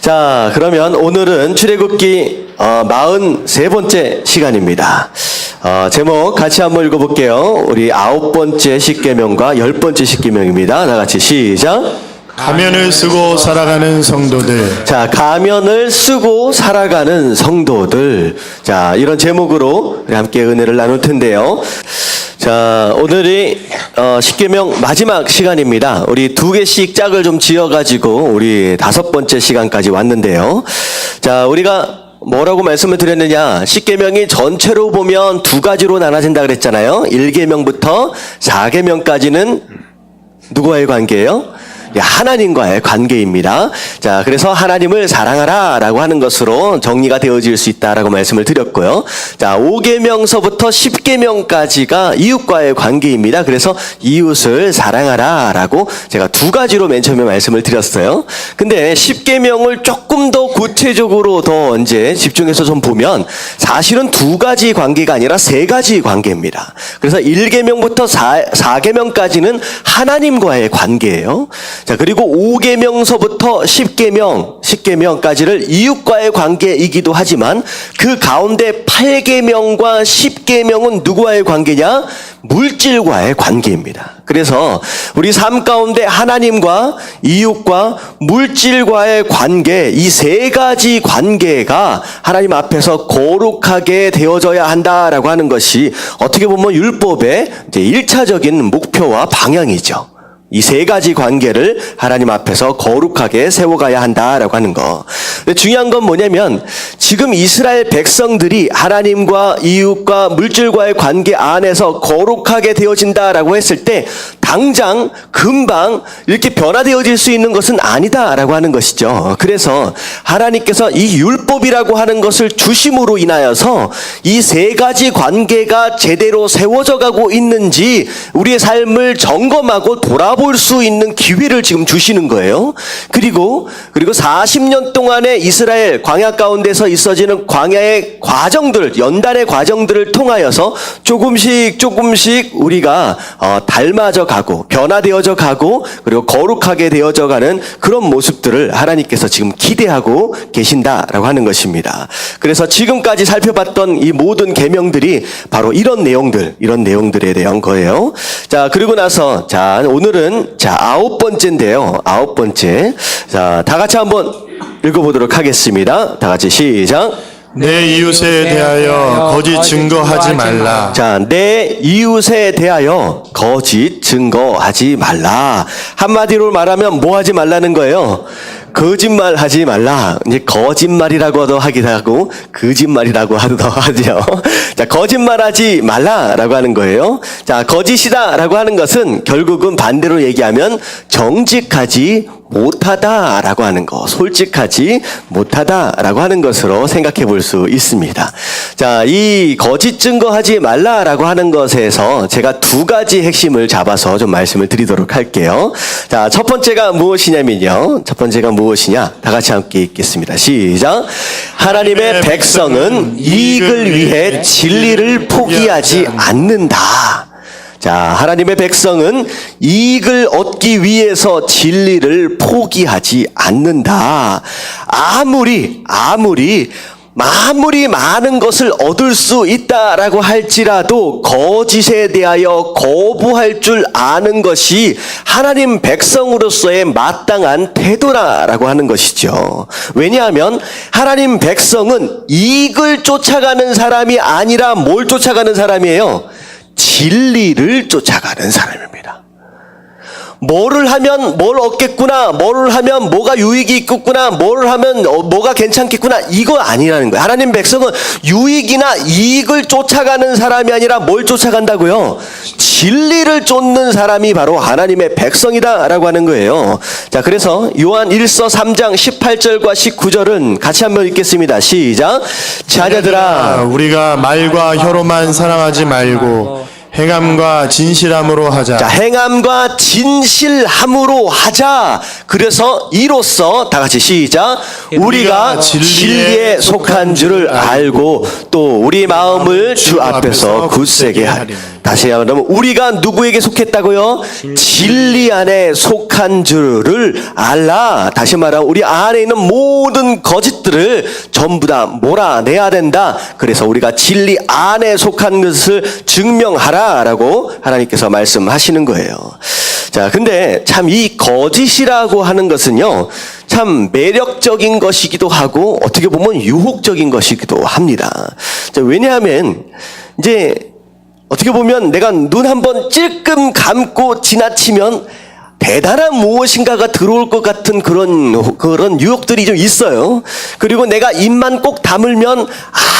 자, 그러면 오늘은 출애굽기 43번째 시간입니다. 제목 같이 한번 읽어볼게요. 우리 9번째 십계명과 10번째 십계명입니다. 다 같이 시작. 가면을 쓰고 살아가는 성도들. 자, 가면을 쓰고 살아가는 성도들. 자, 이런 제목으로 우리 함께 은혜를 나눌 텐데요. 자, 오늘이 십계명 마지막 시간입니다. 우리 2개씩 짝을 좀 지어가지고 우리 5번째 시간까지 왔는데요. 자, 우리가 뭐라고 말씀을 드렸느냐? 십계명이 전체로 보면 2가지로 나눠진다 그랬잖아요. 1계명부터 4계명까지는 누구와의 관계예요? 하나님과의 관계입니다. 자, 그래서 하나님을 사랑하라 라고 하는 것으로 정리가 되어질 수 있다라고 말씀을 드렸고요. 자, 5계명서부터 10계명까지가 이웃과의 관계입니다. 그래서 이웃을 사랑하라 라고 제가 2가지로 맨 처음에 말씀을 드렸어요. 근데 10계명을 조금 더 구체적으로 더 이제 집중해서 좀 보면 사실은 2가지 관계가 아니라 3가지 관계입니다. 그래서 1계명부터 4계명까지는 하나님과의 관계예요. 자, 그리고 5계명서부터 10계명까지를 이웃과의 관계이기도 하지만 그 가운데 8계명과 10계명은 누구와의 관계냐? 물질과의 관계입니다. 그래서 우리 삶 가운데 하나님과 이웃과 물질과의 관계, 이 3가지 관계가 하나님 앞에서 거룩하게 되어져야 한다라고 하는 것이 어떻게 보면 율법의 이제 1차적인 목표와 방향이죠. 이 3가지 관계를 하나님 앞에서 거룩하게 세워가야 한다라고 하는 거. 근데 중요한 건 뭐냐면 지금 이스라엘 백성들이 하나님과 이웃과 물질과의 관계 안에서 거룩하게 되어진다라고 했을 때 당장 금방 이렇게 변화되어질 수 있는 것은 아니다라고 하는 것이죠. 그래서 하나님께서 이 율법이라고 하는 것을 주심으로 인하여서 이 3가지 관계가 제대로 세워져 가고 있는지 우리의 삶을 점검하고 돌아볼 수 있는 기회를 지금 주시는 거예요. 그리고 40년 동안의 이스라엘 광야 가운데서 있어지는 광야의 과정들, 연단의 과정들을 통하여서 조금씩 우리가 닮아져 가고 변화되어져 가고 그리고 거룩하게 되어져 가는 그런 모습들을 하나님께서 지금 기대하고 계신다라고 하는 것입니다. 그래서 지금까지 살펴봤던 이 모든 계명들이 바로 이런 내용들에 대한 거예요. 자, 그리고 나서 자, 오늘은 9번째인데요. 9번째. 자, 다 같이 한번 읽어보도록 하겠습니다. 다 같이 시작. 내 이웃에 대하여 거짓 증거하지 말라. 자, 내 이웃에 대하여 거짓 증거하지 말라. 한마디로 말하면 뭐 하지 말라는 거예요? 거짓말 하지 말라. 이제 거짓말이라고도 하기도 하고 거짓말이라고 하기도 하죠. 자, 거짓말하지 말라라고 하는 거예요. 자, 거짓이다라고 하는 것은 결국은 반대로 얘기하면 정직하지 못하다라고 하는 거, 솔직하지 못하다라고 하는 것으로 생각해 볼 수 있습니다. 자, 이 거짓 증거하지 말라라고 하는 것에서 제가 2가지 핵심을 잡아서 좀 말씀을 드리도록 할게요. 자, 첫 번째가 무엇이냐면요. 첫 번째가 무엇이냐? 다 같이 함께 읽겠습니다. 시작. 하나님의 백성은 이익을 위해 진리를 포기하지 않는다. 자, 하나님의 백성은 이익을 얻기 위해서 진리를 포기하지 않는다. 아무리 많은 것을 얻을 수 있다라고 할지라도 거짓에 대하여 거부할 줄 아는 것이 하나님 백성으로서의 마땅한 태도라고 하는 것이죠. 왜냐하면 하나님 백성은 이익을 쫓아가는 사람이 아니라 뭘 쫓아가는 사람이에요? 진리를 쫓아가는 사람입니다. 뭐를 하면 뭘 얻겠구나, 뭐를 하면 뭐가 유익이 있겠구나, 뭐를 하면 뭐가 괜찮겠구나, 이거 아니라는 거예요. 하나님 백성은 유익이나 이익을 쫓아가는 사람이 아니라 뭘 쫓아간다고요? 진리를 쫓는 사람이 바로 하나님의 백성이다라고 하는 거예요. 자, 그래서 요한 1서 3장 18절과 19절은 같이 한번 읽겠습니다. 시작. 자녀들아, 우리가 말과 혀로만 사랑하지 말고 행함과 진실함으로 하자. 자, 행함과 진실함으로 하자. 그래서 이로써 다 같이 시작. 우리가 진리에 속한 줄을 알고 또 우리 마음을 주 앞에서 굳세게 하리. 다시 말하면 우리가 누구에게 속했다고요? 진리 안에 속한 줄을 알라. 다시 말하면 우리 안에 있는 모든 거짓들을 전부 다 몰아내야 된다. 그래서 우리가 진리 안에 속한 것을 증명하라라고 하나님께서 말씀하시는 거예요. 자, 근데 참 이 거짓이라고 하는 것은요, 참 매력적인 것이기도 하고 어떻게 보면 유혹적인 것이기도 합니다. 자, 왜냐하면 이제 어떻게 보면 내가 눈 한번 찔끔 감고 지나치면 대단한 무엇인가가 들어올 것 같은 그런 유혹들이 좀 있어요. 그리고 내가 입만 꼭 다물면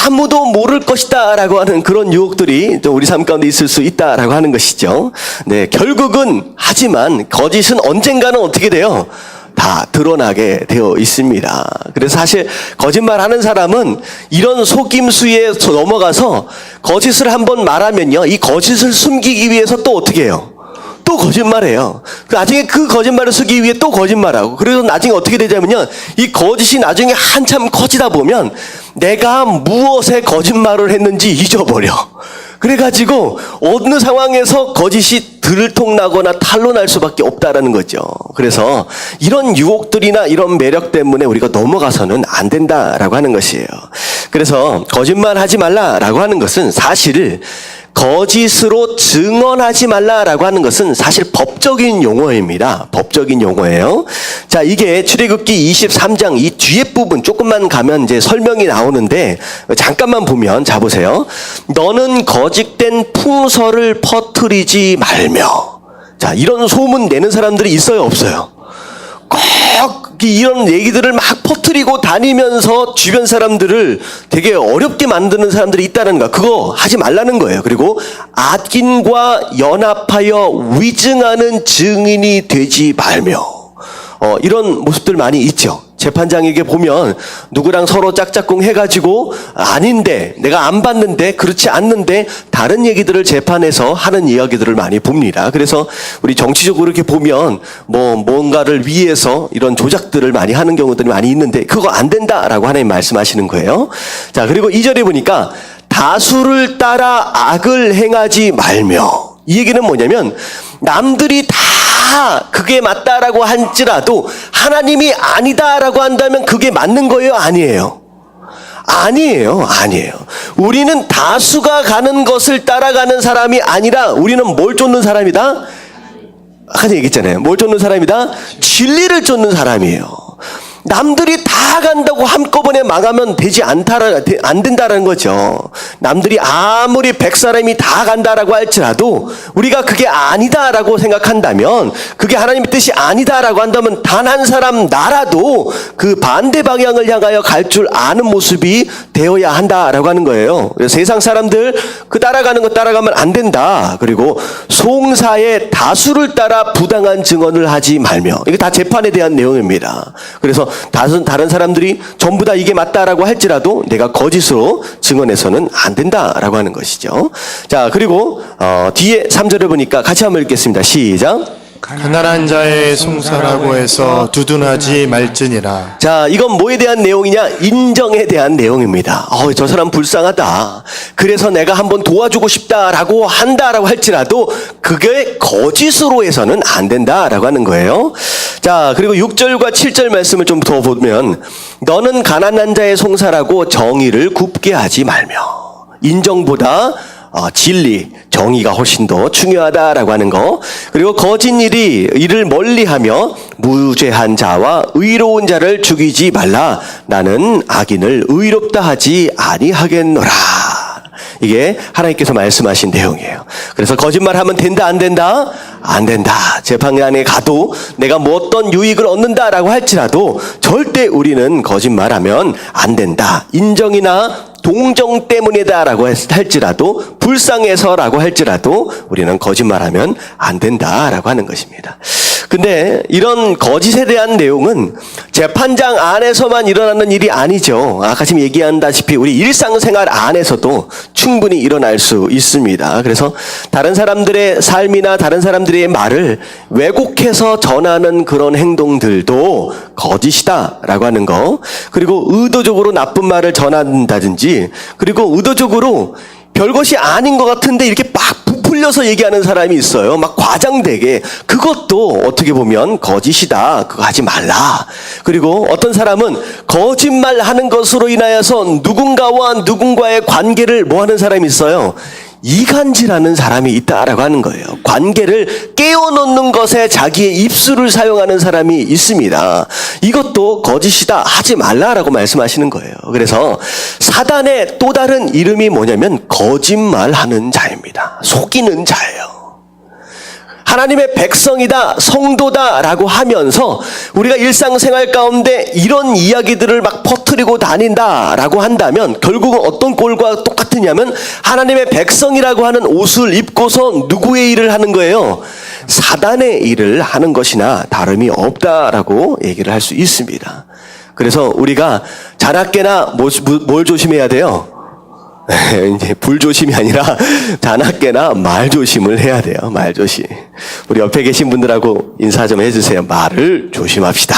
아무도 모를 것이다 라고 하는 그런 유혹들이 좀 우리 삶 가운데 있을 수 있다라고 하는 것이죠. 네, 결국은 하지만 거짓은 언젠가는 어떻게 돼요? 다 드러나게 되어 있습니다. 그래서 사실 거짓말하는 사람은 이런 속임수에 넘어가서 거짓을 한번 말하면요, 이 거짓을 숨기기 위해서 또 어떻게 해요? 또 거짓말해요. 나중에 그 거짓말을 쓰기 위해 또 거짓말하고, 그래서 나중에 어떻게 되냐면요, 이 거짓이 나중에 한참 커지다 보면 내가 무엇에 거짓말을 했는지 잊어버려. 그래가지고 어느 상황에서 거짓이 들통나거나 탄로날 수밖에 없다라는 거죠. 그래서 이런 유혹들이나 이런 매력 때문에 우리가 넘어가서는 안 된다라고 하는 것이에요. 그래서 거짓말하지 말라라고 하는 것은 사실 거짓으로 증언하지 말라라고 하는 것은 사실 법적인 용어입니다. 법적인 용어예요. 자, 이게 출애굽기 23장 이 뒤에 부분 조금만 가면 이제 설명이 나오는데 잠깐만 보면, 자 보세요. 너는 거짓된 풍설을 퍼뜨리지 말며. 자, 이런 소문 내는 사람들이 있어요, 없어요? 꼭 이런 얘기들을 막 퍼뜨리고 다니면서 주변 사람들을 되게 어렵게 만드는 사람들이 있다는 거, 그거 하지 말라는 거예요. 그리고 악인과 연합하여 위증하는 증인이 되지 말며, 이런 모습들 많이 있죠. 재판장에게 보면 누구랑 서로 짝짝꿍 해가지고 아닌데, 내가 안 봤는데, 그렇지 않는데 다른 얘기들을 재판에서 하는 이야기들을 많이 봅니다. 그래서 우리 정치적으로 이렇게 보면 뭔가를 위해서 이런 조작들을 많이 하는 경우들이 많이 있는데 그거 안 된다라고 하나님 말씀하시는 거예요. 자, 그리고 2절에 보니까 다수를 따라 악을 행하지 말며. 이 얘기는 뭐냐면 남들이 다 그게 맞다라고 할지라도 하나님이 아니다라고 한다면 그게 맞는 거예요? 아니에요? 아니에요. 아니에요. 우리는 다수가 가는 것을 따라가는 사람이 아니라 우리는 뭘 쫓는 사람이다? 아까 얘기했잖아요. 뭘 쫓는 사람이다? 진리를 쫓는 사람이에요. 남들이 다 간다고 한꺼번에 망하면 안 된다는 거죠. 남들이 아무리 100사람이 다 간다라고 할지라도 우리가 그게 아니다라고 생각한다면, 그게 하나님의 뜻이 아니다라고 한다면 단 한 사람 나라도 그 반대 방향을 향하여 갈 줄 아는 모습이 되어야 한다라고 하는 거예요. 세상 사람들 그 따라가는 거 따라가면 안 된다. 그리고 송사의 다수를 따라 부당한 증언을 하지 말며. 이게 다 재판에 대한 내용입니다. 그래서 다른 사람들이 전부 다 이게 맞다라고 할지라도 내가 거짓으로 증언해서는 안 된다라고 하는 것이죠. 자, 그리고 뒤에 3절을 보니까 같이 한번 읽겠습니다. 시작. 가난한 자의 송사라고 해서 두둔하지 말지니라. 자, 이건 뭐에 대한 내용이냐? 인정에 대한 내용입니다. 저 사람 불쌍하다, 그래서 내가 한번 도와주고 싶다라고 한다라고 할지라도 그게 거짓으로 해서는 안 된다라고 하는 거예요. 자, 그리고 6절과 7절 말씀을 좀 더 보면, 너는 가난한 자의 송사라고 정의를 굽게 하지 말며. 인정보다 진리, 정의가 훨씬 더 중요하다라고 하는 거. 그리고 거짓 일을 멀리하며 무죄한 자와 의로운 자를 죽이지 말라. 나는 악인을 의롭다 하지 아니하겠노라. 이게 하나님께서 말씀하신 내용이에요. 그래서 거짓말하면 된다, 안 된다? 안 된다. 재판관에 가도 내가 뭐 어떤 유익을 얻는다라고 할지라도 절대 우리는 거짓말하면 안 된다. 인정이나 동정 때문이다라고 할지라도, 불쌍해서라고 할지라도 우리는 거짓말하면 안 된다라고 하는 것입니다. 근데 이런 거짓에 대한 내용은 재판장 안에서만 일어나는 일이 아니죠. 아까 지금 얘기한다시피 우리 일상생활 안에서도 충분히 일어날 수 있습니다. 그래서 다른 사람들의 삶이나 다른 사람들의 말을 왜곡해서 전하는 그런 행동들도 거짓이다라고 하는 거. 그리고 의도적으로 나쁜 말을 전한다든지, 그리고 의도적으로 별것이 아닌 것 같은데 이렇게 막 부풀려 게을러서 얘기하는 사람이 있어요. 막 과장되게. 그것도 어떻게 보면 거짓이다. 그거 하지 말라. 그리고 어떤 사람은 거짓말하는 것으로 인하여서 누군가의 관계를 뭐 하는 사람이 있어요? 이간질하는 사람이 있다라고 하는 거예요. 관계를 깨어놓는 것에 자기의 입술을 사용하는 사람이 있습니다. 이것도 거짓이다, 하지 말라라고 말씀하시는 거예요. 그래서 사단의 또 다른 이름이 뭐냐면 거짓말하는 자입니다. 속이는 자예요. 하나님의 백성이다, 성도다라고 하면서 우리가 일상생활 가운데 이런 이야기들을 막 퍼뜨리고 다닌다라고 한다면 결국은 어떤 꼴과 똑같으냐면 하나님의 백성이라고 하는 옷을 입고서 누구의 일을 하는 거예요? 사단의 일을 하는 것이나 다름이 없다라고 얘기를 할 수 있습니다. 그래서 우리가 자나깨나 뭘 조심해야 돼요? 이제 불조심이 아니라 자나깨나 말조심을 해야 돼요. 말조심. 우리 옆에 계신 분들하고 인사 좀 해주세요. 말을 조심합시다.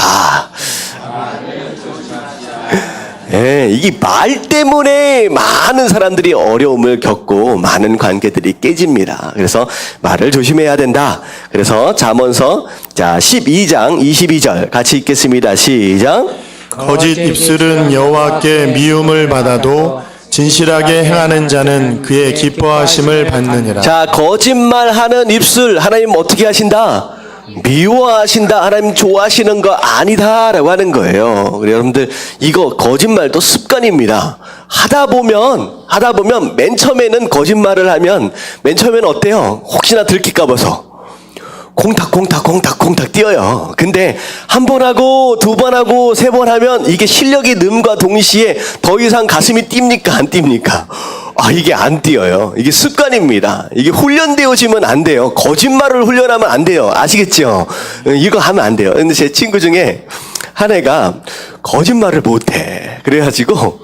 예, 이게 말 때문에 많은 사람들이 어려움을 겪고 많은 관계들이 깨집니다. 그래서 말을 조심해야 된다. 그래서 잠언서 12장 22절 같이 읽겠습니다. 시작. 거짓 입술은 여호와께 미움을 받아도 진실하게 행하는 자는 그의 기뻐하심을 받느니라. 자, 거짓말하는 입술 하나님 어떻게 하신다? 미워하신다. 하나님 좋아하시는 거 아니다라고 하는 거예요. 우리 여러분들 이거 거짓말도 습관입니다. 하다 보면 맨 처음에는 거짓말을 하면 맨 처음에는 어때요? 혹시나 들킬까 봐서 콩닥 뛰어요. 근데 한 번 하고 두 번 하고 세 번 하면 이게 실력이 는과 동시에 더 이상 가슴이 뜁니까 안 뜁니까? 이게 안 뛰어요. 이게 습관입니다. 이게 훈련되어지면 안 돼요. 거짓말을 훈련하면 안 돼요. 아시겠죠? 이거 하면 안 돼요. 근데 제 친구 중에 한 애가 거짓말을 못해. 그래가지고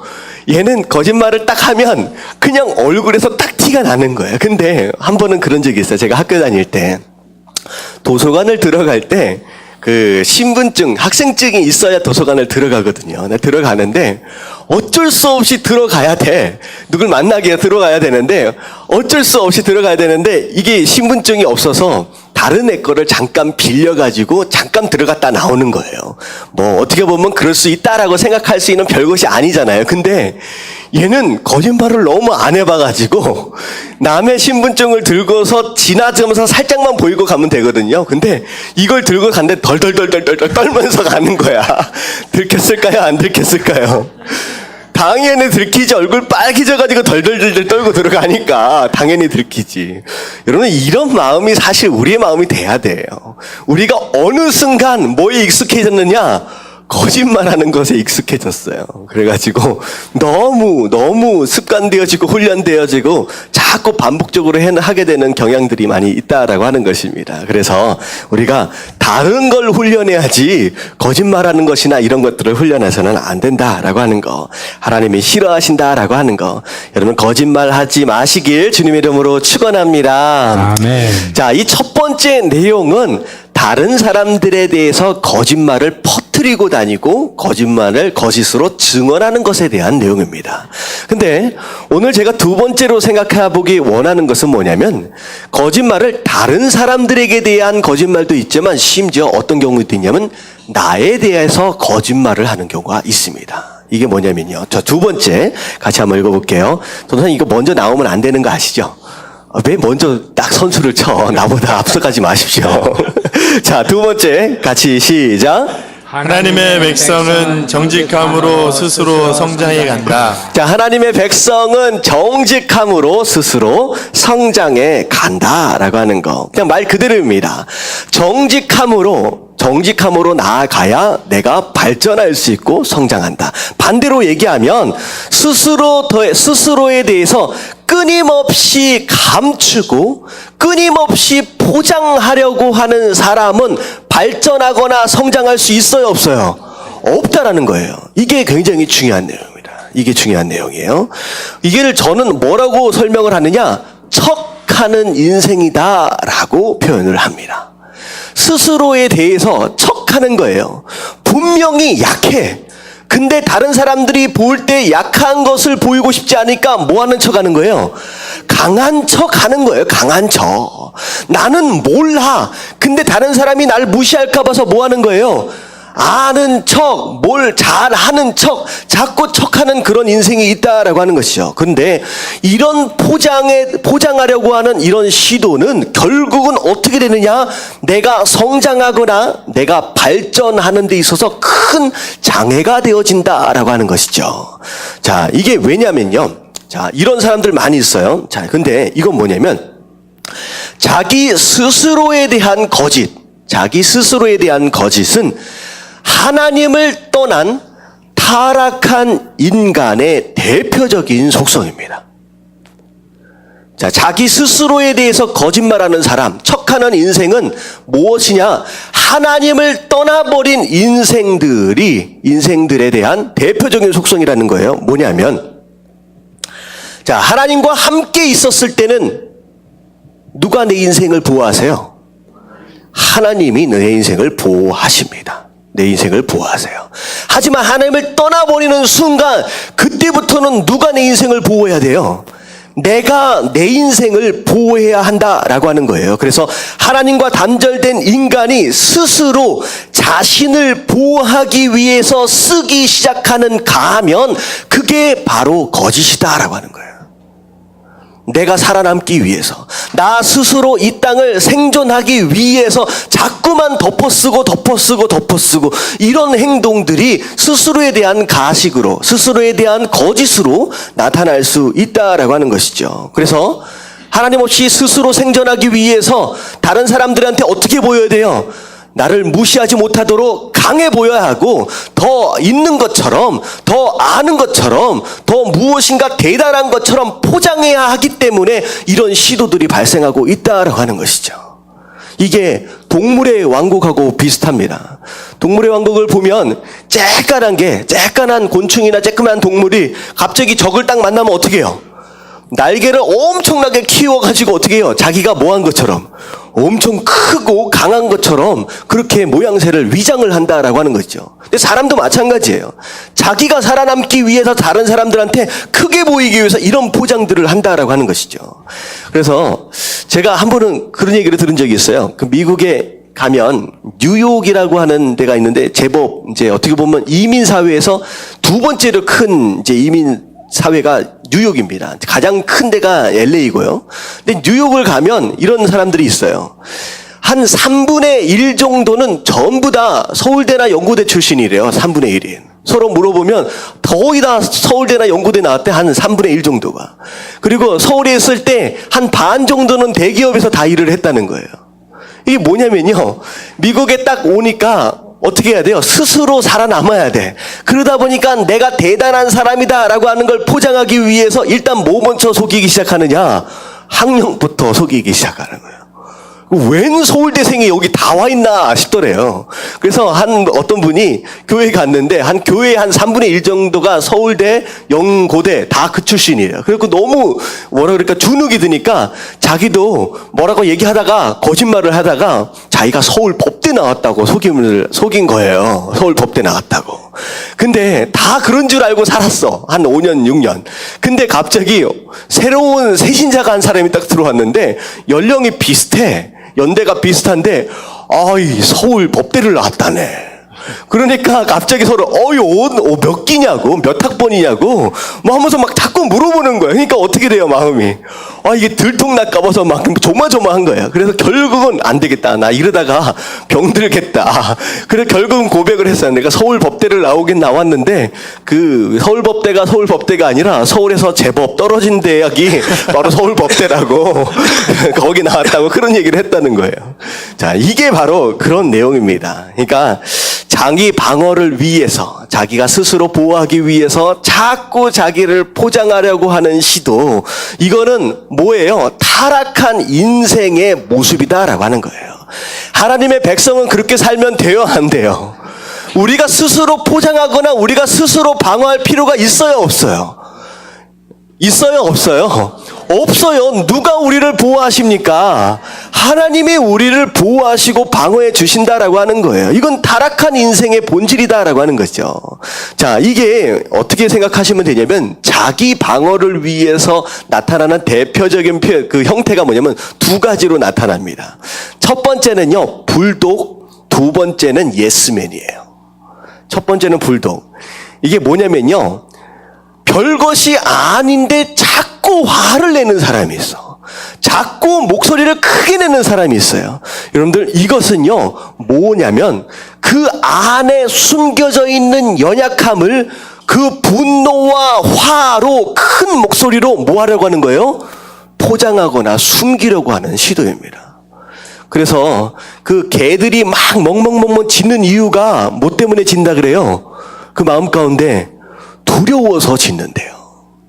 얘는 거짓말을 딱 하면 그냥 얼굴에서 딱 티가 나는 거예요. 근데 한 번은 그런 적이 있어요. 제가 학교 다닐 때 도서관을 들어갈 때 그 신분증, 학생증이 있어야 도서관을 들어가거든요. 나 들어가는데 어쩔 수 없이 들어가야 돼. 누굴 만나게 들어가야 되는데 어쩔 수 없이 들어가야 되는데 이게 신분증이 없어서 다른 애 거를 잠깐 빌려가지고 잠깐 들어갔다 나오는 거예요. 뭐 어떻게 보면 그럴 수 있다라고 생각할 수 있는 별것이 아니잖아요. 근데 얘는 거짓말을 너무 안 해봐가지고 남의 신분증을 들고서 지나가면서 살짝만 보이고 가면 되거든요. 근데 이걸 들고 갔는데 덜덜덜덜 떨면서 가는 거야. 들켰을까요? 안 들켰을까요? 당연히 들키지. 얼굴 빨개져가지고 덜덜덜 떨고 들어가니까 당연히 들키지. 여러분 이런 마음이 사실 우리의 마음이 돼야 돼요. 우리가 어느 순간 뭐에 익숙해졌느냐? 거짓말하는 것에 익숙해졌어요. 그래가지고 너무 습관되어지고 훈련되어지고 자꾸 반복적으로 하게 되는 경향들이 많이 있다라고 하는 것입니다. 그래서 우리가 다른 걸 훈련해야지 거짓말하는 것이나 이런 것들을 훈련해서는 안 된다라고 하는 거, 하나님이 싫어하신다라고 하는 거, 여러분 거짓말하지 마시길 주님의 이름으로 축원합니다. 아멘. 자, 이 첫 번째 내용은 다른 사람들에 대해서 거짓말을 퍼뜨리고 다니고 거짓말을 거짓으로 증언하는 것에 대한 내용입니다. 근데 오늘 제가 두 번째로 생각해 보기 원하는 것은 뭐냐면 거짓말을 다른 사람들에게 대한 거짓말도 있지만 심지어 어떤 경우도 있냐면 나에 대해서 거짓말을 하는 경우가 있습니다. 이게 뭐냐면요. 저 두 번째 같이 한번 읽어볼게요. 선생님 이거 먼저 나오면 안 되는 거 아시죠? 왜 먼저 딱 선수를 쳐? 나보다 앞서가지 마십시오. 자, 두 번째 같이 시작. 하나님의 백성은 정직함으로 스스로 성장해 간다. 자, 하나님의 백성은 정직함으로 스스로 성장해 간다라고 하는 거. 그냥 말 그대로입니다. 정직함으로 나아가야 내가 발전할 수 있고 성장한다. 반대로 얘기하면 스스로에 대해서 끊임없이 감추고 끊임없이 포장하려고 하는 사람은 발전하거나 성장할 수 있어요, 없어요? 없다라는 거예요. 이게 굉장히 중요한 내용입니다. 이게 중요한 내용이에요. 이게 저는 뭐라고 설명을 하느냐? 척하는 인생이다라고 표현을 합니다. 스스로에 대해서 척하는 거예요. 분명히 약해. 근데 다른 사람들이 볼 때 약한 것을 보이고 싶지 않으니까 뭐 하는 척 하는 거예요? 강한 척 하는 거예요. 강한 척. 나는 몰라. 근데 다른 사람이 날 무시할까 봐서 뭐 하는 거예요? 아는 척, 뭘 잘하는 척, 자꾸 척하는 그런 인생이 있다라고 하는 것이죠. 근데 이런 포장하려고 하는 이런 시도는 결국은 어떻게 되느냐? 내가 성장하거나 내가 발전하는 데 있어서 큰 장애가 되어진다라고 하는 것이죠. 자, 이게 왜냐면요. 자, 이런 사람들 많이 있어요. 자, 근데 이건 뭐냐면 자기 스스로에 대한 거짓, 자기 스스로에 대한 거짓은 하나님을 떠난 타락한 인간의 대표적인 속성입니다. 자, 자기 스스로에 대해서 거짓말하는 사람, 척하는 인생은 무엇이냐? 하나님을 떠나버린 인생들에 대한 대표적인 속성이라는 거예요. 뭐냐면, 자, 하나님과 함께 있었을 때는 누가 내 인생을 보호하세요? 하나님이 내 인생을 보호하십니다. 내 인생을 보호하세요. 하지만 하나님을 떠나버리는 순간 그때부터는 누가 내 인생을 보호해야 돼요? 내가 내 인생을 보호해야 한다라고 하는 거예요. 그래서 하나님과 단절된 인간이 스스로 자신을 보호하기 위해서 쓰기 시작하는 가면 그게 바로 거짓이다라고 하는 거예요. 내가 살아남기 위해서, 나 스스로 이 땅을 생존하기 위해서 자꾸만 덮어쓰고 이런 행동들이 스스로에 대한 가식으로, 스스로에 대한 거짓으로 나타날 수 있다라고 하는 것이죠. 그래서 하나님 없이 스스로 생존하기 위해서 다른 사람들한테 어떻게 보여야 돼요? 나를 무시하지 못하도록 강해 보여야 하고, 더 있는 것처럼, 더 아는 것처럼, 더 무엇인가 대단한 것처럼 포장해야 하기 때문에 이런 시도들이 발생하고 있다라고 하는 것이죠. 이게 동물의 왕국하고 비슷합니다. 동물의 왕국을 보면 쬐깐한 곤충이나 쬐끄만 동물이 갑자기 적을 딱 만나면 어떻게 해요? 날개를 엄청나게 키워가지고 어떻게 해요? 자기가 뭐한 것처럼, 엄청 크고 강한 것처럼 그렇게 모양새를 위장을 한다라고 하는 거죠. 근데 사람도 마찬가지예요. 자기가 살아남기 위해서 다른 사람들한테 크게 보이기 위해서 이런 포장들을 한다라고 하는 것이죠. 그래서 제가 한 번은 그런 얘기를 들은 적이 있어요. 그 미국에 가면 뉴욕이라고 하는 데가 있는데, 제법 이제 어떻게 보면 이민 사회에서 두 번째로 큰 이제 이민 사회가 뉴욕입니다. 가장 큰 데가 LA고요. 근데 뉴욕을 가면 이런 사람들이 있어요. 한 3분의 1 정도는 전부 다 서울대나 연고대 출신이래요. 3분의 1이. 서로 물어보면 거의 다 서울대나 연고대 나왔대. 한 3분의 1 정도가. 그리고 서울에 있을 때 한 반 정도는 대기업에서 다 일을 했다는 거예요. 이게 뭐냐면요, 미국에 딱 오니까 어떻게 해야 돼요? 스스로 살아남아야 돼. 그러다 보니까 내가 대단한 사람이다라고 하는 걸 포장하기 위해서 일단 뭐 먼저 속이기 시작하느냐? 학력부터 속이기 시작하는 거예요. 웬 서울대생이 여기 다 와 있나 싶더래요. 그래서 어떤 분이 교회에 갔는데 한 교회의 한 3분의 1 정도가 서울대, 연고대 다 그 출신이에요. 그래서 너무 주눅이 드니까 자기도 뭐라고 얘기하다가 거짓말을 하다가 자기가 서울 법대 나왔다고 속인 거예요. 서울 법대 나왔다고. 근데 다 그런 줄 알고 살았어. 한 5년, 6년. 근데 갑자기 새로운 새신자가 한 사람이 딱 들어왔는데 연령이 비슷해. 연대가 비슷한데, 서울 법대를 나왔다네. 그러니까 갑자기 서로 몇 기냐고, 몇 학번이냐고 뭐 하면서 막 자꾸 물어보는 거야. 그러니까 어떻게 돼요, 마음이? 이게 들통날까 봐서 막 조마조마한 거야. 그래서 결국은 안 되겠다, 나 이러다가 병들겠다. 그래서 결국은 고백을 했어요. 내가 서울 법대를 나오긴 나왔는데 그 서울 법대가 아니라 서울에서 제법 떨어진 대학이 바로 서울 법대라고 거기 나왔다고 그런 얘기를 했다는 거예요. 자, 이게 바로 그런 내용입니다. 그러니까 자기 방어를 위해서, 자기가 스스로 보호하기 위해서 자꾸 자기를 포장하려고 하는 시도, 이거는 뭐예요? 타락한 인생의 모습이다라고 하는 거예요. 하나님의 백성은 그렇게 살면 돼요, 안 돼요? 우리가 스스로 포장하거나 우리가 스스로 방어할 필요가 있어요, 없어요? 있어요, 없어요? 없어요. 누가 우리를 보호하십니까? 하나님이 우리를 보호하시고 방어해 주신다라고 하는 거예요. 이건 타락한 인생의 본질이다라고 하는 거죠. 자, 이게 어떻게 생각하시면 되냐면 자기 방어를 위해서 나타나는 대표적인 그 형태가 뭐냐면 두 가지로 나타납니다. 첫 번째는요, 불독, 두 번째는 예스맨이에요. 첫 번째는 불독. 이게 뭐냐면요, 별것이 아닌데 자꾸 화를 내는 사람이 있어. 자꾸 목소리를 크게 내는 사람이 있어요. 여러분들, 이것은요, 뭐냐면 그 안에 숨겨져 있는 연약함을 그 분노와 화로 큰 목소리로 뭐 하려고 하는 거예요? 포장하거나 숨기려고 하는 시도입니다. 그래서 그 개들이 막 멍멍멍멍 짖는 이유가 뭐 때문에 짖는다 그래요? 그 마음 가운데 두려워서 짖는데요.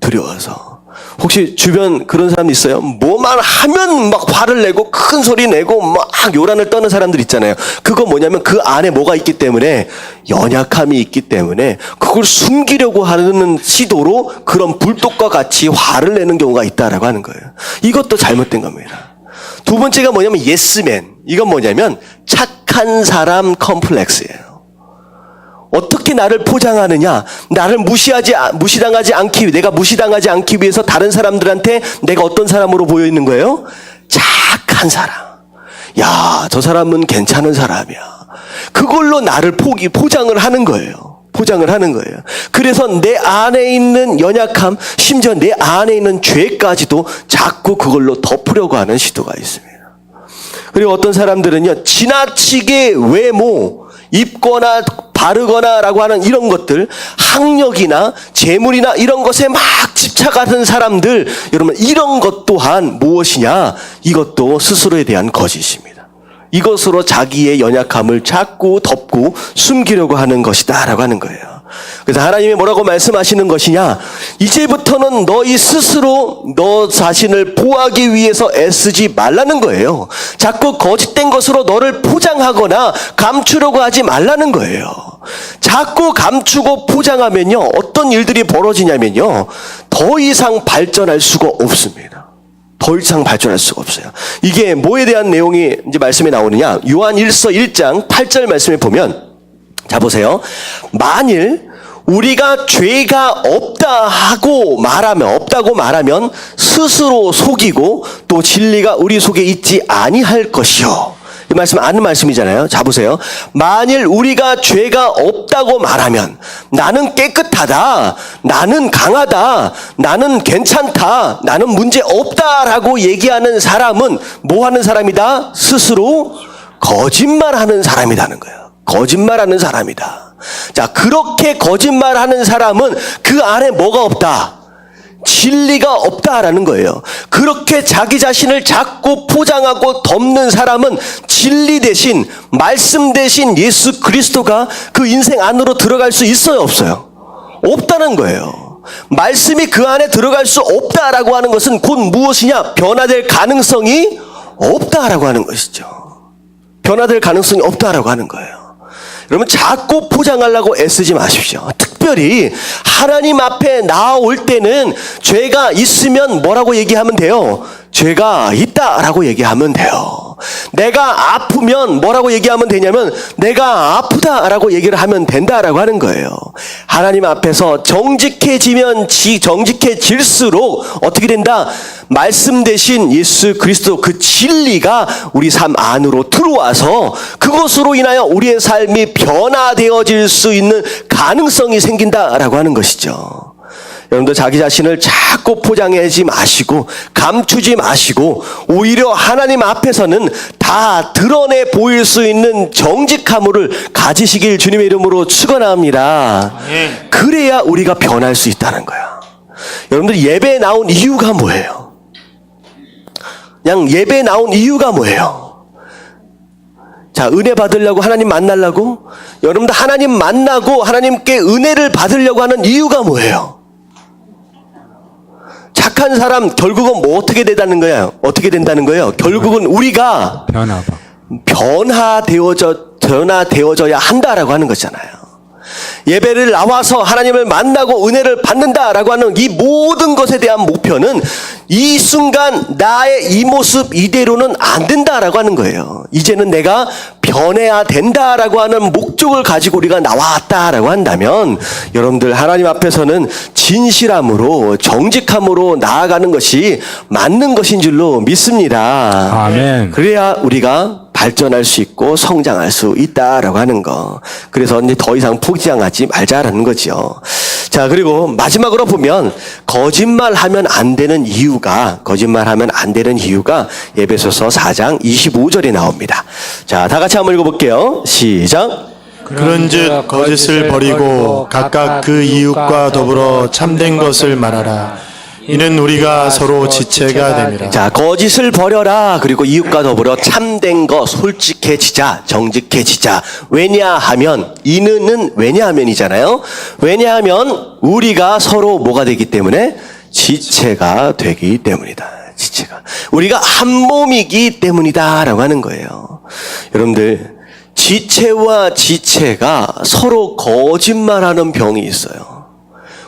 두려워서. 혹시 주변 그런 사람 있어요? 뭐만 하면 막 화를 내고 큰 소리 내고 막 요란을 떠는 사람들 있잖아요. 그거 뭐냐면 그 안에 뭐가 있기 때문에, 연약함이 있기 때문에 그걸 숨기려고 하는 시도로 그런 불독과 같이 화를 내는 경우가 있다라고 하는 거예요. 이것도 잘못된 겁니다. 두 번째가 뭐냐면 예스맨. 이건 뭐냐면 착한 사람 컴플렉스예요. 어떻게 나를 포장하느냐? 나를 무시당하지 않기 위해, 내가 무시당하지 않기 위해서 다른 사람들한테 내가 어떤 사람으로 보여 있는 거예요? 착한 사람. 야, 저 사람은 괜찮은 사람이야. 그걸로 나를 포장을 하는 거예요. 포장을 하는 거예요. 그래서 내 안에 있는 연약함, 심지어 내 안에 있는 죄까지도 자꾸 그걸로 덮으려고 하는 시도가 있습니다. 그리고 어떤 사람들은요, 지나치게 외모, 입거나 바르거나 라고 하는 이런 것들, 학력이나 재물이나 이런 것에 막 집착하는 사람들, 여러분, 이런 것 또한 무엇이냐? 이것도 스스로에 대한 거짓입니다. 이것으로 자기의 연약함을 자꾸 덮고 숨기려고 하는 것이다 라고 하는 거예요. 그래서 하나님이 뭐라고 말씀하시는 것이냐? 이제부터는 너희 스스로 너 자신을 보호하기 위해서 애쓰지 말라는 거예요. 자꾸 거짓된 것으로 너를 포장하거나 감추려고 하지 말라는 거예요. 자꾸 감추고 포장하면요, 어떤 일들이 벌어지냐면요, 더 이상 발전할 수가 없습니다. 더 이상 발전할 수가 없어요. 이게 뭐에 대한 내용이 이제 말씀에 나오느냐? 요한 1서 1장 8절 말씀에 보면, 자 보세요. 만일 우리가 죄가 없다고 말하면 스스로 속이고 또 진리가 우리 속에 있지 아니할 것이요. 이 말씀 아는 말씀이잖아요. 자 보세요. 만일 우리가 죄가 없다고 말하면, 나는 깨끗하다, 나는 강하다, 나는 괜찮다, 나는 문제 없다라고 얘기하는 사람은 뭐 하는 사람이다? 스스로 거짓말하는 사람이라는 거예요. 거짓말하는 사람이다. 자, 그렇게 거짓말하는 사람은 그 안에 뭐가 없다? 진리가 없다라는 거예요. 그렇게 자기 자신을 자꾸 포장하고 덮는 사람은 진리 대신, 말씀 대신 예수 그리스도가 그 인생 안으로 들어갈 수 있어요, 없어요? 없다는 거예요. 말씀이 그 안에 들어갈 수 없다라고 하는 것은 곧 무엇이냐? 변화될 가능성이 없다라고 하는 것이죠. 변화될 가능성이 없다라고 하는 거예요. 여러분, 자꾸 포장하려고 애쓰지 마십시오. 특별히 하나님 앞에 나올 때는 죄가 있으면 뭐라고 얘기하면 돼요? 죄가 있다라고 얘기하면 돼요. 내가 아프면 뭐라고 얘기하면 되냐면 내가 아프다라고 얘기를 하면 된다라고 하는 거예요. 하나님 앞에서 정직해질수록 어떻게 된다? 말씀 대신 예수 그리스도 그 진리가 우리 삶 안으로 들어와서 그것으로 인하여 우리의 삶이 변화되어질 수 있는 가능성이 생긴다라고 하는 것이죠. 여러분들, 자기 자신을 자꾸 포장하지 마시고 감추지 마시고 오히려 하나님 앞에서는 다 드러내 보일 수 있는 정직함을 가지시길 주님의 이름으로 축원합니다. 그래야 우리가 변할 수 있다는 거야. 여러분들, 예배에 나온 이유가 뭐예요? 그냥 예배에 나온 이유가 뭐예요? 자, 은혜 받으려고, 하나님 만나려고? 여러분들, 하나님 만나고 하나님께 은혜를 받으려고 하는 이유가 뭐예요? 착한 사람 결국은 뭐 어떻게 된다는 거예요? 어떻게 된다는 거예요? 결국은 우리가 변화되어져야 한다라고 하는 거잖아요. 예배를 나와서 하나님을 만나고 은혜를 받는다라고 하는 이 모든 것에 대한 목표는 이 순간 나의 이 모습 이대로는 안 된다라고 하는 거예요. 이제는 내가 변해야 된다라고 하는 목적을 가지고 우리가 나왔다라고 한다면 여러분들 하나님 앞에서는 진실함으로 정직함으로 나아가는 것이 맞는 것인 줄로 믿습니다. 아멘. 그래야 우리가 발전할 수 있고 성장할 수 있다라고 하는 거. 그래서 이제 더 이상 포기하지 말자라는 거죠. 자, 그리고 마지막으로 보면 거짓말하면 안 되는 이유가 에베소서 4장 25절에 나옵니다. 자, 다 같이 한번 읽어볼게요. 시작. 그런즉 거짓을 버리고 각각 그 이웃과 더불어 참된 것을 말하라. 이는 우리가 서로 지체가 됨이라. 자, 거짓을 버려라. 그리고 이웃과 더불어 참된 거 솔직해지자, 정직해지자. 왜냐하면, 이는 왜냐하면이잖아요. 왜냐하면 우리가 서로 뭐가 되기 때문에 지체가 되기 때문이다. 지체가. 우리가 한 몸이기 때문이다라고 하는 거예요. 여러분들, 지체와 지체가 서로 거짓말하는 병이 있어요.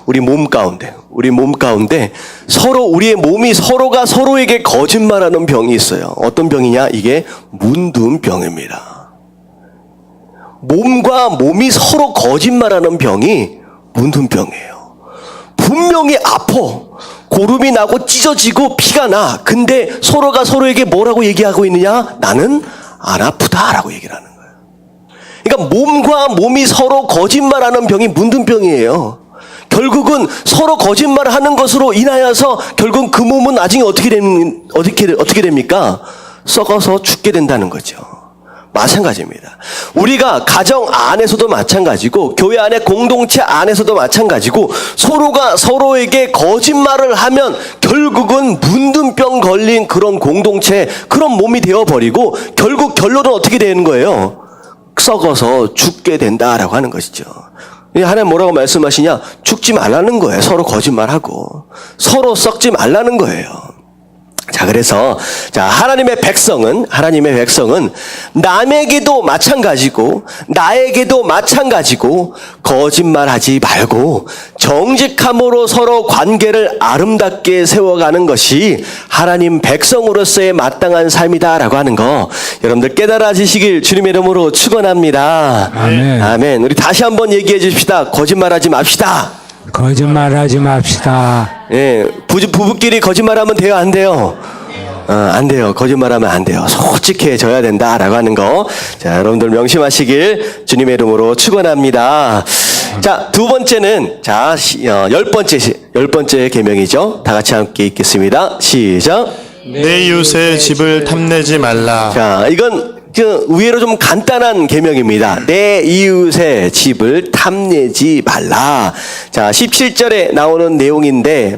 우리 몸 가운데 서로 우리의 몸이 서로가 서로에게 거짓말하는 병이 있어요. 어떤 병이냐? 이게 문둥병입니다. 몸과 몸이 서로 거짓말하는 병이 문둥병이에요. 분명히 아파. 고름이 나고 찢어지고 피가 나. 근데 서로가 서로에게 뭐라고 얘기하고 있느냐? 나는 안 아프다라고 얘기를 하는 거예요. 그러니까 몸과 몸이 서로 거짓말하는 병이 문둥병이에요. 결국은 서로 거짓말을 하는 것으로 인하여서 결국 그 몸은 나중에 어떻게 됩니까? 썩어서 죽게 된다는 거죠. 마찬가지입니다. 우리가 가정 안에서도 마찬가지고 교회 안에 공동체 안에서도 마찬가지고 서로가 서로에게 거짓말을 하면 결국은 문둥병 걸린 그런 공동체, 그런 몸이 되어버리고 결국 결론은 어떻게 되는 거예요? 썩어서 죽게 된다라고 하는 것이죠. 하나님 뭐라고 말씀하시냐? 죽지 말라는 거예요. 서로 거짓말하고 서로 썩지 말라는 거예요. 자, 그래서 하나님의 백성은 남에게도 마찬가지고 나에게도 마찬가지고 거짓말하지 말고 정직함으로 서로 관계를 아름답게 세워가는 것이 하나님 백성으로서의 마땅한 삶이다라고 하는 거 여러분들 깨달아지시길 주님의 이름으로 축원합니다. 아멘. 아멘. 우리 다시 한번 얘기해 주십시다. 거짓말하지 맙시다. 거짓말하지 맙시다. 예, 부부끼리 거짓말하면 돼요, 안 돼요? 안 돼요. 거짓말하면 안 돼요. 솔직해져야 된다라고 하는 거. 자, 여러분들 명심하시길 주님의 이름으로 축원합니다. 자, 두 번째는 열 번째 계명이죠. 다 같이 함께 읽겠습니다. 시작. 내 이웃의 집을 탐내지 말라. 자, 이건 의외로 좀 간단한 계명입니다. 내 이웃의 집을 탐내지 말라. 자, 17절에 나오는 내용인데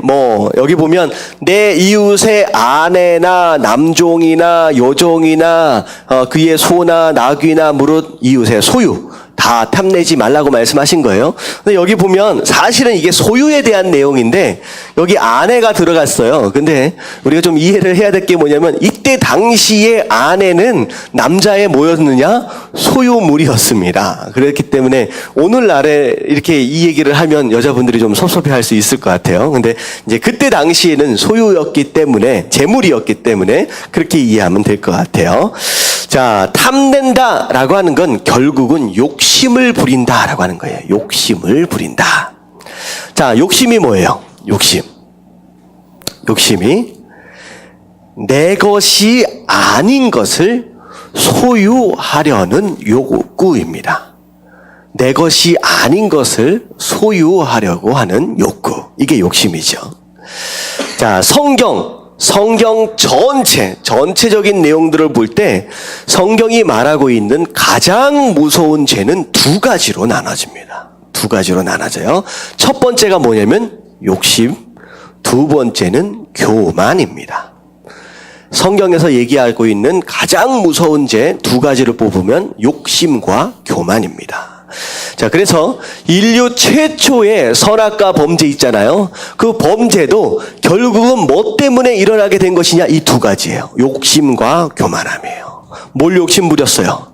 여기 보면 내 이웃의 아내나 남종이나 여종이나 그의 소나 나귀나 무릇 이웃의 소유 다 탐내지 말라고 말씀하신 거예요. 근데 여기 보면 사실은 이게 소유에 대한 내용인데 여기 아내가 들어갔어요. 근데 우리가 좀 이해를 해야 될 게 뭐냐면 이때 당시의 아내는 남자의 뭐였느냐? 소유물이었습니다. 그렇기 때문에 오늘날에 이렇게 이 얘기를 하면 여자분들이 좀 섭섭해할 수 있을 것 같아요. 근데 이제 그때 당시에는 소유였기 때문에 재물이었기 때문에 그렇게 이해하면 될 것 같아요. 자, 탐낸다라고 하는 건 결국은 욕심을 부린다라고 하는 거예요. 욕심을 부린다. 자, 욕심이 뭐예요? 욕심이 내 것이 아닌 것을 소유하려는 욕구입니다. 내 것이 아닌 것을 소유하려고 하는 욕구. 이게 욕심이죠. 자, 성경 전체적인 내용들을 볼 때 성경이 말하고 있는 가장 무서운 죄는 두 가지로 나눠집니다. 두 가지로 나눠져요. 첫 번째가 뭐냐면 욕심, 두 번째는 교만입니다. 성경에서 얘기하고 있는 가장 무서운 죄 두 가지를 뽑으면 욕심과 교만입니다. 자, 그래서 인류 최초의 선악과 범죄 있잖아요. 그 범죄도 결국은 뭐 때문에 일어나게 된 것이냐? 이 두 가지예요. 욕심과 교만함이에요. 뭘 욕심 부렸어요?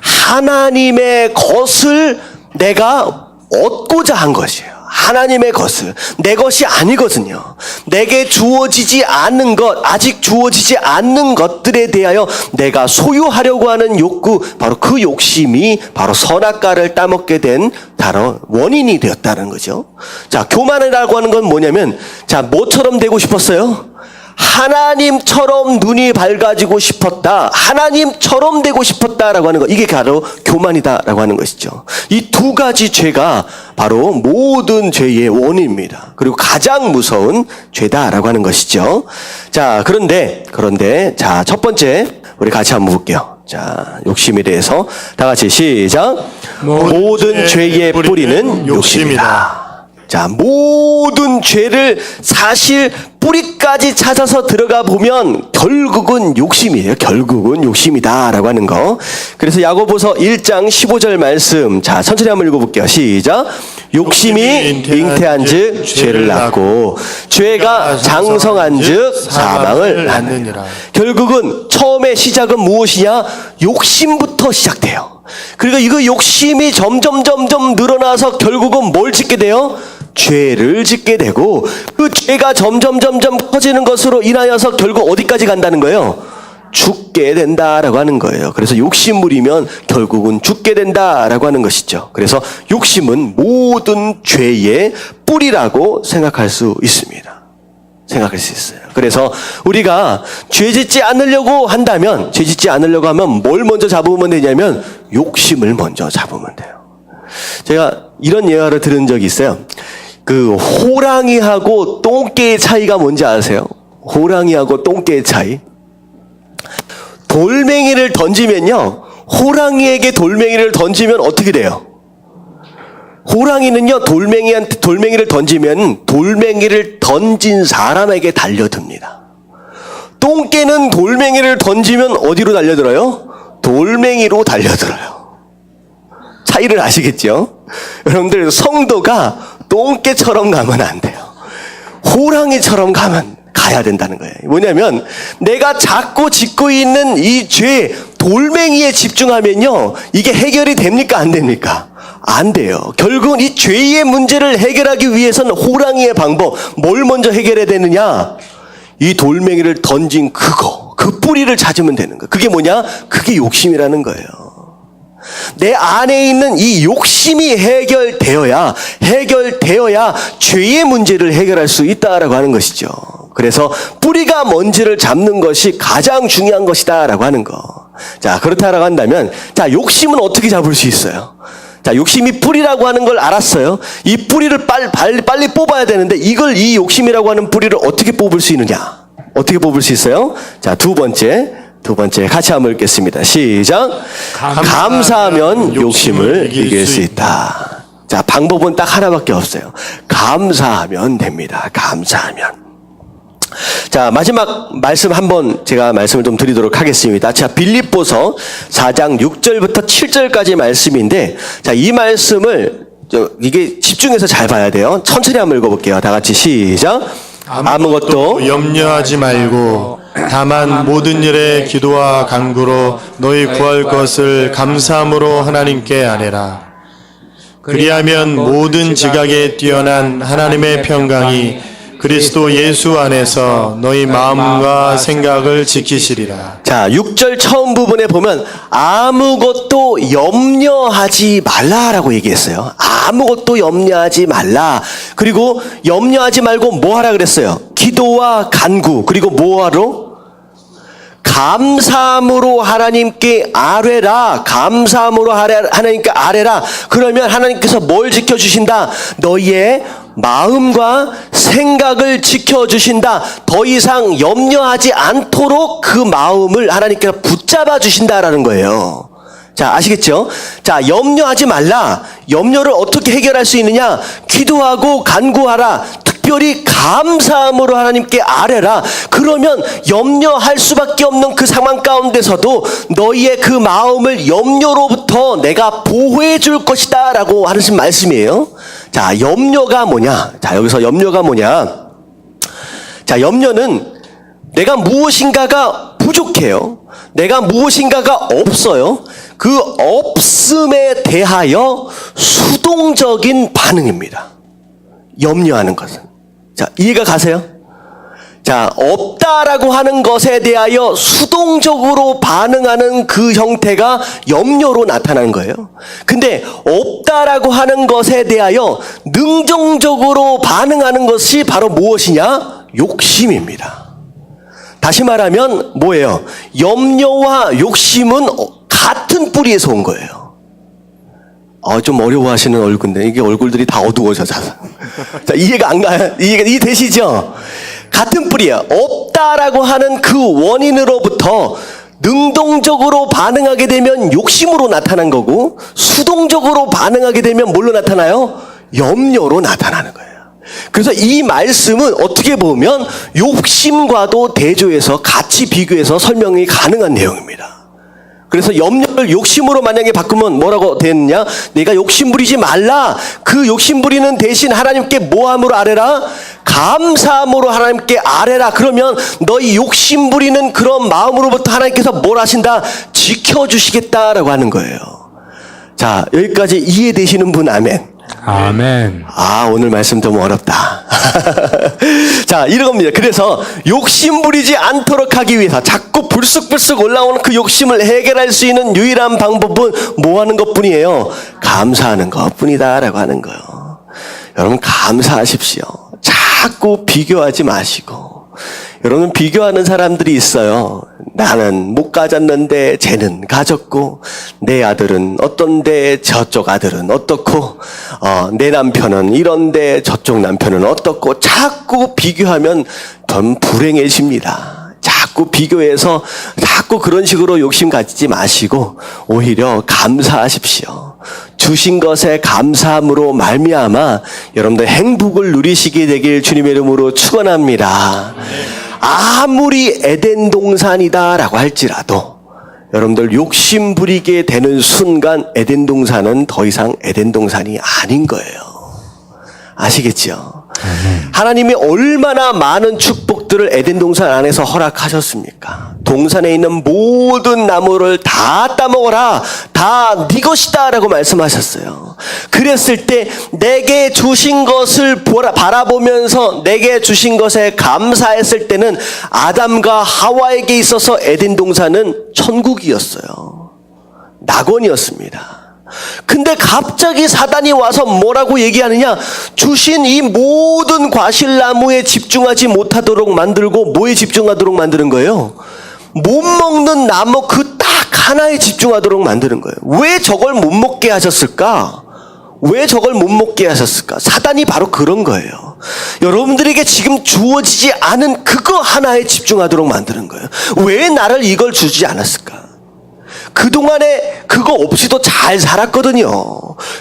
하나님의 것을 내가 얻고자 한 것이에요. 하나님의 것을. 내 것이 아니거든요. 내게 주어지지 않는 것, 아직 주어지지 않는 것들에 대하여 내가 소유하려고 하는 욕구, 바로 그 욕심이 바로 선악과를 따먹게 된 바로 원인이 되었다는 거죠. 자, 교만이라고 하는 건 뭐냐면, 자, 뭐처럼 되고 싶었어요? 하나님처럼 눈이 밝아지고 싶었다. 하나님처럼 되고 싶었다라고 하는 것. 이게 바로 교만이다라고 하는 것이죠. 이 두 가지 죄가 바로 모든 죄의 원인입니다. 그리고 가장 무서운 죄다라고 하는 것이죠. 자, 그런데 자, 첫 번째 우리 같이 한번 볼게요. 자, 욕심에 대해서 다 같이 시작. 모든 죄의 뿌리는 욕심이다. 자, 모든 죄를 사실 뿌리까지 찾아서 들어가 보면 결국은 욕심이에요. 결국은 욕심이다라고 하는 거. 그래서 야고보서 1장 15절 말씀, 자, 천천히 한번 읽어볼게요. 시작. 욕심이 잉태한즉 죄를 낳고 죄가 장성한즉 사망을 낳느니라. 결국은 처음에 시작은 무엇이냐? 욕심부터 시작돼요. 그리고 이거 욕심이 점점 늘어나서 결국은 뭘 짓게 돼요? 죄를 짓게 되고, 그 죄가 점점 커지는 것으로 인하여서 결국 어디까지 간다는 거예요? 죽게 된다라고 하는 거예요. 그래서 욕심물이면 결국은 죽게 된다라고 하는 것이죠. 그래서 욕심은 모든 죄의 뿌리라고 생각할 수 있습니다. 생각할 수 있어요. 그래서 우리가 죄 짓지 않으려고 하면 뭘 먼저 잡으면 되냐면 욕심을 먼저 잡으면 돼요. 제가 이런 예화를 들은 적이 있어요. 그 호랑이하고 똥개의 차이가 뭔지 아세요? 호랑이하고 똥개의 차이. 돌멩이를 던지면요, 호랑이에게 돌멩이를 던지면 어떻게 돼요? 호랑이는요, 돌멩이를 던지면 돌멩이를 던진 사람에게 달려듭니다. 똥개는 돌멩이를 던지면 어디로 달려들어요? 돌멩이로 달려들어요. 차이를 아시겠죠? 여러분들, 성도가 똥개처럼 가면 안 돼요. 호랑이처럼 가야 된다는 거예요. 뭐냐면 내가 자꾸 짓고 있는 이 죄, 돌멩이에 집중하면요, 이게 해결이 됩니까? 안 됩니까? 안 돼요. 결국은 이 죄의 문제를 해결하기 위해서는 호랑이의 방법, 뭘 먼저 해결해야 되느냐? 이 돌멩이를 던진 그 뿌리를 찾으면 되는 거예요. 그게 뭐냐? 그게 욕심이라는 거예요. 내 안에 있는 이 욕심이 해결되어야 죄의 문제를 해결할 수 있다라고 하는 것이죠. 그래서 뿌리가 뭔지를 잡는 것이 가장 중요한 것이다라고 하는 거. 자, 그렇다라고 한다면, 자, 욕심은 어떻게 잡을 수 있어요? 자, 욕심이 뿌리라고 하는 걸 알았어요. 이 뿌리를 빨리 뽑아야 되는데, 이 욕심이라고 하는 뿌리를 어떻게 뽑을 수 있느냐? 어떻게 뽑을 수 있어요? 자, 두 번째 같이 한번 읽겠습니다. 시작. 감사하면 욕심을 이길 수 있다. 자, 방법은 딱 하나밖에 없어요. 감사하면 됩니다. 감사하면. 자, 마지막 말씀 한번 제가 말씀을 좀 드리도록 하겠습니다. 자, 빌립보서 4장 6절부터 7절까지 말씀인데, 자, 이 말씀을 이게 집중해서 잘 봐야 돼요. 천천히 한번 읽어볼게요. 다 같이 시작. 아무것도 염려하지 말고 다만 모든 일에 기도와 간구로 너희 구할 것을 감사함으로 하나님께 아뢰라. 그리하면 모든 지각에 뛰어난 하나님의 평강이 그리스도 예수 안에서 너희 마음과 생각을 지키시리라. 자, 6절 처음 부분에 보면 아무것도 염려하지 말라라고 얘기했어요. 아무것도 염려하지 말라. 그리고 염려하지 말고 뭐 하라 그랬어요? 기도와 간구. 그리고 뭐 하러? 감사함으로 하나님께 아뢰라. 감사함으로 하나님께 아뢰라. 그러면 하나님께서 뭘 지켜주신다? 너희의 마음과 생각을 지켜주신다. 더 이상 염려하지 않도록 그 마음을 하나님께서 붙잡아 주신다라는 거예요. 자, 아시겠죠? 자, 염려하지 말라. 염려를 어떻게 해결할 수 있느냐? 기도하고 간구하라. 특별히 감사함으로 하나님께 아뢰라. 그러면 염려할 수밖에 없는 그 상황 가운데서도 너희의 그 마음을 염려로부터 내가 보호해 줄 것이다 라고 하는 말씀이에요. 자, 염려가 뭐냐? 자, 여기서 염려가 뭐냐? 자, 염려는 내가 무엇인가가 부족해요. 내가 무엇인가가 없어요. 그 없음에 대하여 수동적인 반응입니다. 염려하는 것은. 자, 이해가 가세요? 자, 없다라고 하는 것에 대하여 수동적으로 반응하는 그 형태가 염려로 나타나는 거예요. 근데 없다라고 하는 것에 대하여 능동적으로 반응하는 것이 바로 무엇이냐? 욕심입니다. 다시 말하면 뭐예요? 염려와 욕심은 같은 뿌리에서 온 거예요. 좀 어려워하시는 얼굴인데 이게 얼굴들이 다 어두워져서. 자, 이해가 안 가요? 이해되시죠? 같은 뿌리야. 없다라고 하는 그 원인으로부터 능동적으로 반응하게 되면 욕심으로 나타난 거고, 수동적으로 반응하게 되면 뭘로 나타나요? 염려로 나타나는 거예요. 그래서 이 말씀은 어떻게 보면 욕심과도 대조해서 같이 비교해서 설명이 가능한 내용입니다. 그래서 염려를 욕심으로 만약에 바꾸면 뭐라고 되느냐? 내가 욕심 부리지 말라. 그 욕심 부리는 대신 하나님께 뭐함으로 아뢰라? 감사함으로 하나님께 아뢰라. 그러면 너희 욕심 부리는 그런 마음으로부터 하나님께서 뭘 하신다? 지켜주시겠다라고 하는 거예요. 자, 여기까지 이해되시는 분 아멘. 아멘. 오늘 말씀 좀 어렵다. 자, 이런 겁니다. 그래서 욕심 부리지 않도록 하기 위해서 자꾸 불쑥불쑥 올라오는 그 욕심을 해결할 수 있는 유일한 방법은 뭐 하는 것 뿐이에요? 감사하는 것 뿐이다라고 하는 거예요. 여러분, 감사하십시오. 자꾸 비교하지 마시고. 여러분, 비교하는 사람들이 있어요. 나는 못 가졌는데 쟤는 가졌고, 내 아들은 어떤데 저쪽 아들은 어떻고, 내 남편은 이런데 저쪽 남편은 어떻고, 자꾸 비교하면 전 불행해집니다. 자꾸 비교해서 자꾸 그런 식으로 욕심 가지지 마시고 오히려 감사하십시오. 주신 것에 감사함으로 말미암아 여러분들 행복을 누리시게 되길 주님의 이름으로 축원합니다. 아무리 에덴 동산이다라고 할지라도 여러분들 욕심 부리게 되는 순간 에덴 동산은 더 이상 에덴 동산이 아닌 거예요. 아시겠죠? 하나님이 얼마나 많은 축복들을 에덴 동산 안에서 허락하셨습니까? 동산에 있는 모든 나무를 다 따먹어라. 다 네 것이다 라고 말씀하셨어요. 그랬을 때 내게 주신 것을 바라보면서 내게 주신 것에 감사했을 때는 아담과 하와에게 있어서 에덴 동산은 천국이었어요. 낙원이었습니다. 근데 갑자기 사단이 와서 뭐라고 얘기하느냐? 주신 이 모든 과실나무에 집중하지 못하도록 만들고 뭐에 집중하도록 만드는 거예요? 못 먹는 나무 그 딱 하나에 집중하도록 만드는 거예요. 왜 저걸 못 먹게 하셨을까? 왜 저걸 못 먹게 하셨을까? 사단이 바로 그런 거예요. 여러분들에게 지금 주어지지 않은 그거 하나에 집중하도록 만드는 거예요. 왜 나를 이걸 주지 않았을까? 그동안에 그거 없이도 잘 살았거든요.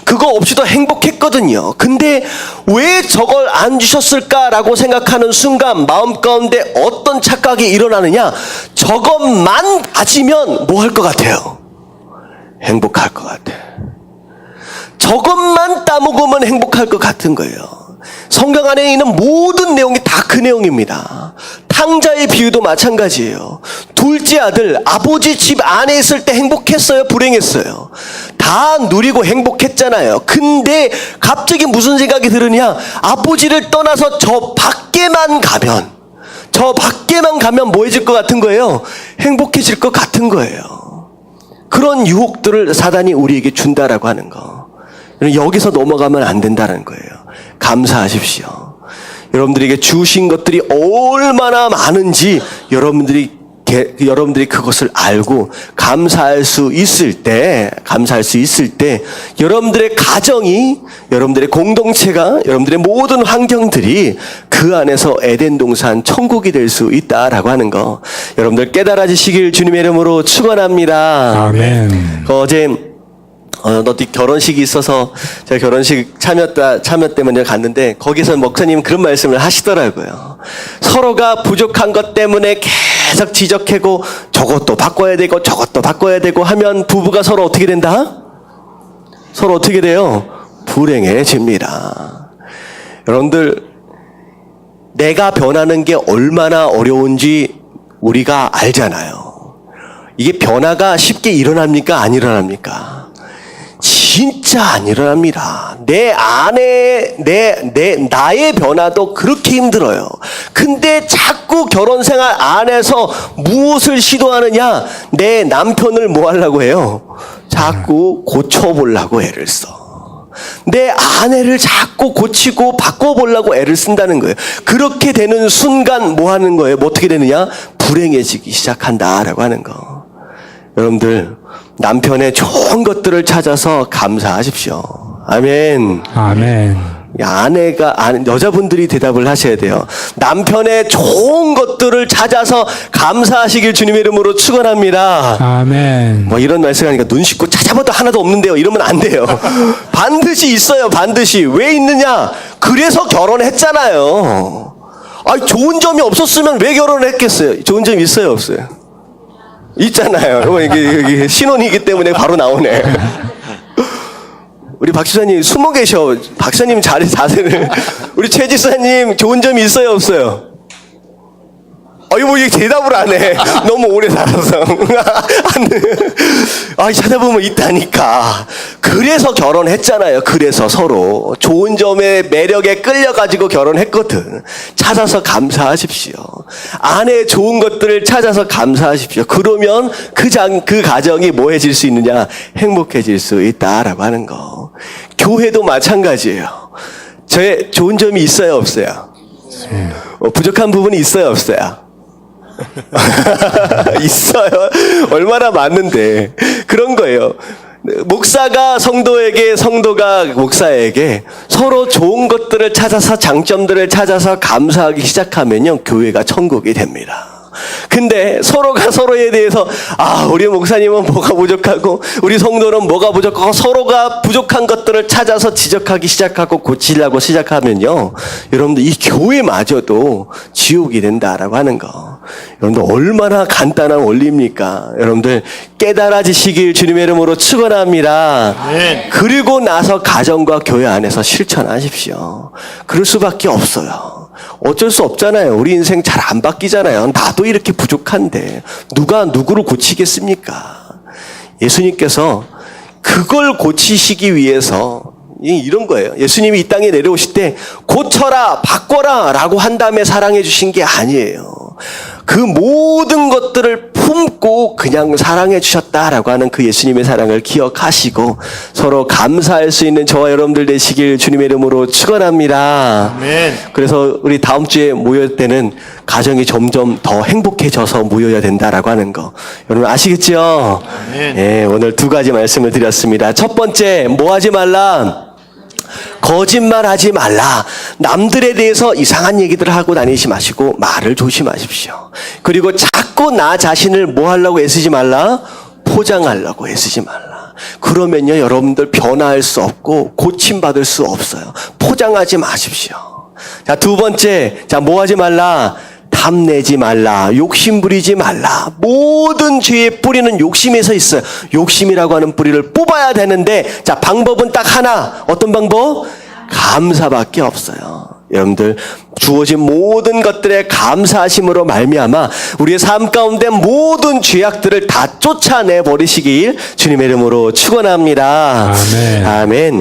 그거 없이도 행복했거든요. 근데 왜 저걸 안 주셨을까라고 생각하는 순간 마음 가운데 어떤 착각이 일어나느냐? 저것만 가지면 뭐 할 것 같아요? 행복할 것 같아. 저것만 따먹으면 행복할 것 같은 거예요. 성경 안에 있는 모든 내용이 다 그 내용입니다. 탕자의 비유도 마찬가지예요. 둘째 아들, 아버지 집 안에 있을 때 행복했어요? 불행했어요? 다 누리고 행복했잖아요. 근데 갑자기 무슨 생각이 들으냐? 아버지를 떠나서 저 밖에만 가면 뭐 해질 것 같은 거예요? 행복해질 것 같은 거예요. 그런 유혹들을 사단이 우리에게 준다라고 하는 거. 여기서 넘어가면 안 된다는 거예요. 감사하십시오. 여러분들에게 주신 것들이 얼마나 많은지 여러분들이 그것을 알고 감사할 수 있을 때 여러분들의 가정이, 여러분들의 공동체가, 여러분들의 모든 환경들이 그 안에서 에덴 동산 천국이 될 수 있다라고 하는 거 여러분들 깨달아지시길 주님의 이름으로 축원합니다. 아멘. 어제 어디 결혼식이 있어서 제가 결혼식 참여 때문에 갔는데 거기서 목사님 그런 말씀을 하시더라고요. 서로가 부족한 것 때문에 계속 지적하고 저것도 바꿔야 되고 저것도 바꿔야 되고 하면 부부가 서로 어떻게 된다? 서로 어떻게 돼요? 불행해집니다. 여러분들, 내가 변하는 게 얼마나 어려운지 우리가 알잖아요. 이게 변화가 쉽게 일어납니까? 안 일어납니까? 진짜 안 일어납니다. 내 안에, 나의 변화도 그렇게 힘들어요. 근데 자꾸 결혼 생활 안에서 무엇을 시도하느냐? 내 남편을 뭐 하려고 해요? 자꾸 고쳐보려고 애를 써. 내 아내를 자꾸 고치고 바꿔보려고 애를 쓴다는 거예요. 그렇게 되는 순간 뭐 하는 거예요? 뭐 어떻게 되느냐? 불행해지기 시작한다라고 하는 거. 여러분들, 남편의 좋은 것들을 찾아서 감사하십시오. 아멘. 아멘. 여자분들이 대답을 하셔야 돼요. 남편의 좋은 것들을 찾아서 감사하시길 주님의 이름으로 축원합니다. 아멘. 뭐 이런 말씀 하니까 눈 씻고 찾아봐도 하나도 없는데요. 이러면 안 돼요. 반드시 있어요. 반드시. 왜 있느냐? 그래서 결혼했잖아요. 좋은 점이 없었으면 왜 결혼을 했겠어요? 좋은 점이 있어요? 없어요? 있잖아요. 이게 신혼이기 때문에 바로 나오네. 우리 박 지사님 숨어 계셔. 박 지사님 자세를. 우리 최 지사님 좋은 점이 있어요? 없어요? 뭐 이게 대답을 안 해. 너무 오래 살아서. 찾아보면 있다니까. 그래서 결혼했잖아요. 그래서 서로 좋은 점의 매력에 끌려가지고 결혼했거든. 찾아서 감사하십시오. 아내의 좋은 것들을 찾아서 감사하십시오. 그러면 그 가정이 뭐해질 수 있느냐? 행복해질 수 있다라고 하는 거. 교회도 마찬가지예요. 저의 좋은 점이 있어요? 없어요? 부족한 부분이 있어요? 없어요? 있어요. 얼마나 많은데. 그런 거예요. 목사가 성도에게, 성도가 목사에게 서로 좋은 것들을 찾아서, 장점들을 찾아서 감사하기 시작하면요, 교회가 천국이 됩니다. 근데 서로가 서로에 대해서 우리 목사님은 뭐가 부족하고 우리 성도는 뭐가 부족하고 서로가 부족한 것들을 찾아서 지적하기 시작하고 고치려고 시작하면요, 여러분들 이 교회마저도 지옥이 된다라고 하는 거. 여러분들 얼마나 간단한 원리입니까? 여러분들 깨달아지시길 주님의 이름으로 축원합니다. 그리고 나서 가정과 교회 안에서 실천하십시오. 그럴 수밖에 없어요. 어쩔 수 없잖아요. 우리 인생 잘 안 바뀌잖아요. 나도 이렇게 부족한데 누가 누구를 고치겠습니까? 예수님께서 그걸 고치시기 위해서 이런 거예요. 예수님이 이 땅에 내려오실 때 고쳐라, 바꿔라 라고 한 다음에 사랑해 주신 게 아니에요. 그 모든 것들을 품고 그냥 사랑해 주셨다라고 하는 그 예수님의 사랑을 기억하시고 서로 감사할 수 있는 저와 여러분들 되시길 주님의 이름으로 축원합니다. 아멘. 그래서 우리 다음 주에 모일 때는 가정이 점점 더 행복해져서 모여야 된다라고 하는 거 여러분 아시겠죠? 아멘. 네, 오늘 두 가지 말씀을 드렸습니다. 첫 번째, 뭐 하지 말라? 거짓말하지 말라. 남들에 대해서 이상한 얘기들을 하고 다니지 마시고 말을 조심하십시오. 그리고 자꾸 나 자신을 뭐 하려고 애쓰지 말라? 포장하려고 애쓰지 말라. 그러면요, 여러분들 변화할 수 없고 고침받을 수 없어요. 포장하지 마십시오. 자, 두 번째, 뭐 하지 말라? 탐내지 말라. 욕심 부리지 말라. 모든 죄의 뿌리는 욕심에서 있어요. 욕심이라고 하는 뿌리를 뽑아야 되는데, 방법은 딱 하나. 어떤 방법? 감사밖에 없어요. 여러분들 주어진 모든 것들에 감사하심으로 말미암아 우리의 삶 가운데 모든 죄악들을 다 쫓아내 버리시길 주님의 이름으로 축원합니다. 아멘. 아멘.